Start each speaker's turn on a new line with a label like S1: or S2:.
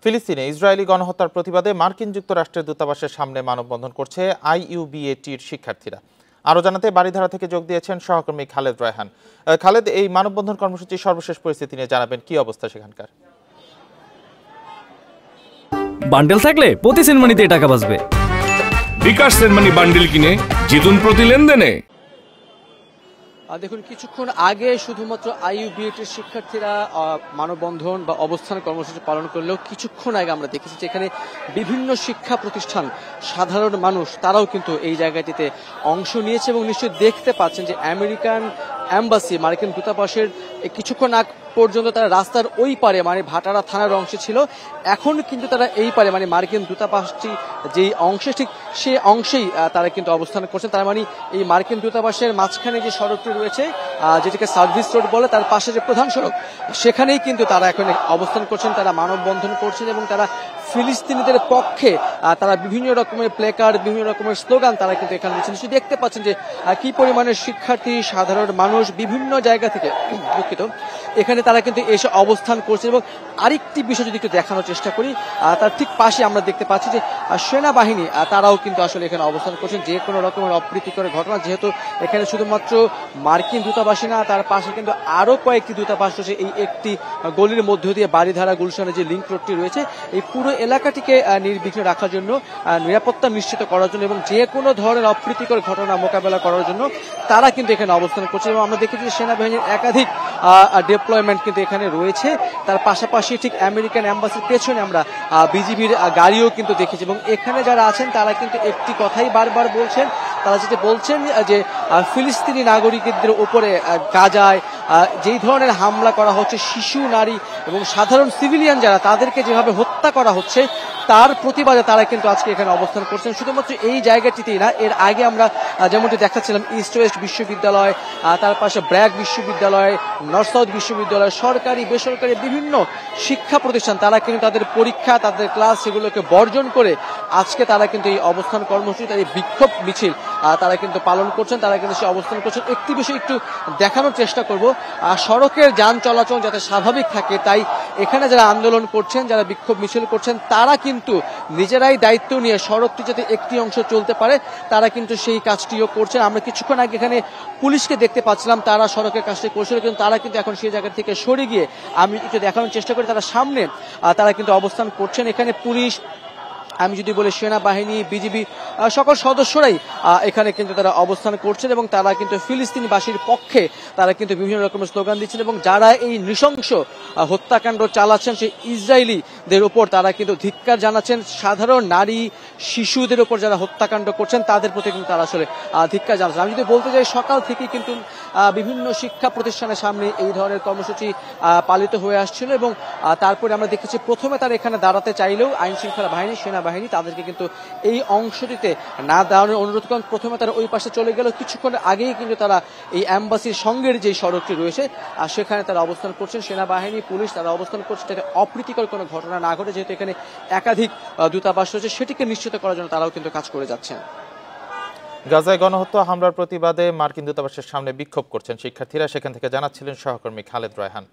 S1: ফিলিস্তিনে ইসরায়েলি গণহত্যার প্রতিবাদে মার্কিন যুক্তরাষ্ট্রের দূতাবাসের সামনে মানববন্ধন করছে IUBATর শিক্ষার্থীরা। আরও জানাতে বারিধারা থেকে যোগ দিয়েছেন সহকর্মী খালেদ রায়হান। খালেদ, এই মানববন্ধন কর্মসূচির সর্বশেষ পরিস্থিতি নিয়ে জানাবেন, কি অবস্থা সেখানকার?
S2: বান্ডেল থাকলে প্রতি সেনমানিতে টাকা বাঁচবে।
S3: বিকাশ সেনমানি বান্ডেল কিনে জিতুন প্রতি লেনদেনে।
S4: দেখুন, কিছুক্ষণ আগে শুধুমাত্র IUBATর শিক্ষার্থীরা মানববন্ধন বা অবস্থান কর্মসূচি পালন করলেও কিছুক্ষণ আগে আমরা দেখেছি যে এখানে বিভিন্ন শিক্ষা প্রতিষ্ঠান, সাধারণ মানুষ তারাও কিন্তু এই জায়গাটিতে অংশ নিয়েছে এবং নিশ্চয়ই দেখতে পাচ্ছেন যে আমেরিকান এম্বাসি, মার্কিন দূতাবাসের কিছুক্ষণ আগ পর্যন্ত তারা রাস্তার ওই পারে মানে ভাটারা থানার অংশে ছিল, এখন কিন্তু তারা এই পারে মানে মার্কিন দূতাবাসটি যেই অংশে ঠিক সেই অংশেই তারা কিন্তু অবস্থান করছেন। তার মানে এই মার্কিন দূতাবাসের মাঝখানে যে সড়কটি রয়েছে, যেটাকে সার্ভিস রোড বলে, তার পাশে যে প্রধান সড়ক, সেখানেই কিন্তু তারা এখন অবস্থান করছেন, তারা মানববন্ধন করছেন এবং তারা ফিলিস্তিনিদের পক্ষে তারা বিভিন্ন রকমের প্লেকার্ড, বিভিন্ন রকমের স্লোগান তারা কিন্তু এখানে দিচ্ছেন। নিশ্চয়ই দেখতে পাচ্ছেন যে কি পরিমাণের শিক্ষার্থী, সাধারণ মানুষ বিভিন্ন জায়গা থেকে দুঃখিত এখানে তারা কিন্তু এসে অবস্থান করছে। এবং আরেকটি বিষয় যদি একটু দেখানোর চেষ্টা করি, তার ঠিক পাশে আমরা দেখতে পাচ্ছি যে সেনাবাহিনী তারাও কিন্তু আসলে এখানে অবস্থান করছেন। যে কোনো রকমের অপ্রীতিকর ঘটনা, যেহেতু এখানে শুধুমাত্র মার্কিন দূতাবাসী না, তার পাশে কিন্তু আরো কয়েকটি দূতাবাস রয়েছে। এই একটি গলির মধ্য দিয়ে বারিধারা গুলশানের যে লিঙ্ক রোডটি রয়েছে, এই পুরো এলাকাটিকে নির্বিঘ্নে রাখার জন্য, নিরাপত্তা নিশ্চিত করার জন্য এবং যে কোনো ধরনের অপ্রীতিকর ঘটনা মোকাবেলা করার জন্য তারা কিন্তু এখানে অবস্থান করছে। এবং আমরা দেখেছি যে সেনাবাহিনীর একাধিক ডিপ্লয়মেন্ট কিন্তু এখানে রয়েছে। তার পাশাপাশি ঠিক আমেরিকান এম্বাসির পেছনে আমরা বিজিবির গাড়িও কিন্তু দেখেছি। এবং এখানে যারা আছেন তারা কিন্তু একটি কথাই বারবার বলছেন, তারা যেটা বলছেন যে ফিলিস্তিনি নাগরিকদের উপরে গাজায় যেই ধরনের হামলা করা হচ্ছে, শিশু, নারী এবং সাধারণ সিভিলিয়ান যারা, তাদেরকে যেভাবে হত্যা করা হচ্ছে তার প্রতিবাদে তারা কিন্তু আজকে এখানে অবস্থান করছেন। শুধুমাত্র এই জায়গাটিতেই না, এর আগে আমরা যেমনটি দেখাচ্ছিলাম ইস্ট ওয়েস্ট বিশ্ববিদ্যালয়, তার পাশে ব্র্যাক বিশ্ববিদ্যালয়, নর্থ সাউথ বিশ্ববিদ্যালয়, সরকারি বেসরকারি বিভিন্ন শিক্ষা প্রতিষ্ঠান, তারা কিন্তু তাদের পরীক্ষা, তাদের ক্লাস, সেগুলোকে বর্জন করে আজকে তারা কিন্তু এই অবস্থান কর্মসূচি, তাদের বিক্ষোভ মিছিল তারা কিন্তু পালন করছেন, তারা কিন্তু সে অবস্থান করছেন। একটি বিষয় একটু দেখানোর চেষ্টা করব, সড়কের যান চলাচল যাতে স্বাভাবিক থাকে, তাই এখানে যারা আন্দোলন করছেন, যারা বিক্ষোভ মিছিল করছেন, তারা কিন্তু নিজেরাই দায়িত্ব নিয়ে সড়কটি যাতে একটি অংশ চলতে পারে তারা কিন্তু সেই কাজটিও করছেন। আমরা কিছুক্ষণ আগে এখানে পুলিশকে দেখতে পাচ্ছিলাম, তারা সড়কের কাজটি করছিল, কিন্তু তারা কিন্তু এখন সেই জায়গা থেকে সরে গিয়ে, আমি একটু দেখানোর চেষ্টা করি, তারা সামনে তারা কিন্তু অবস্থান করছেন। এখানে পুলিশ, আমি যদি বলি সেনাবাহিনী, বিজিবি সকল সদস্যরাই এখানে কিন্তু তারা অবস্থান করছেন এবং তারা কিন্তু ফিলিস্তিনবাসীর পক্ষে তারা কিন্তু বিভিন্ন রকমের স্লোগান দিচ্ছেন। এবং যারা এই নৃশংস হত্যাকাণ্ড চালাচ্ছেন সেই ইসরায়েলিদের উপর তারা কিন্তু ধিক্কার জানাচ্ছেন। সাধারণ নারী, শিশুদের উপর যারা হত্যাকাণ্ড করছেন তাদের প্রতি কিন্তু তারা আসলে ধিক্কার জানাচ্ছেন। আমি যদি বলতে যাই, সকাল থেকেই কিন্তু বিভিন্ন শিক্ষা প্রতিষ্ঠানের সামনে এই ধরনের কর্মসূচি পালিত হয়ে আসছিল এবং তারপরে আমরা দেখেছি প্রথমে তারা এখানে দাঁড়াতে চাইলেও আইন শৃঙ্খলা বাহিনী, সেনাবাহিনী তাদেরকে কিন্তু এই অংশটিতে না দাঁড়ানোর অনুরোধ করেন। প্রথমে তারা ওই পাশে চলে গেল, কিছুক্ষণ আগেই কিন্তু তারা এই এম্বাসির সঙ্গের যে সড়কটি রয়েছে সেখানে তারা অবস্থান করছেন। সেনাবাহিনী, পুলিশ তারা অবস্থান করছে যাতে অপ্রীতিকর কোনো ঘটনা না ঘটে, যেহেতু এখানে একাধিক দূতাবাস রয়েছে, সেটিকে নিশ্চিত করার জন্য তারাও কিন্তু কাজ করে যাচ্ছেন।
S1: গাজায় গণহত্যা হামলার প্রতিবাদে মার্কিন দূতাবাসের সামনে বিক্ষোভ করছেন শিক্ষার্থীরা, সেখান থেকে জানাচ্ছিলেন সহকর্মী খালেদ রায়হান।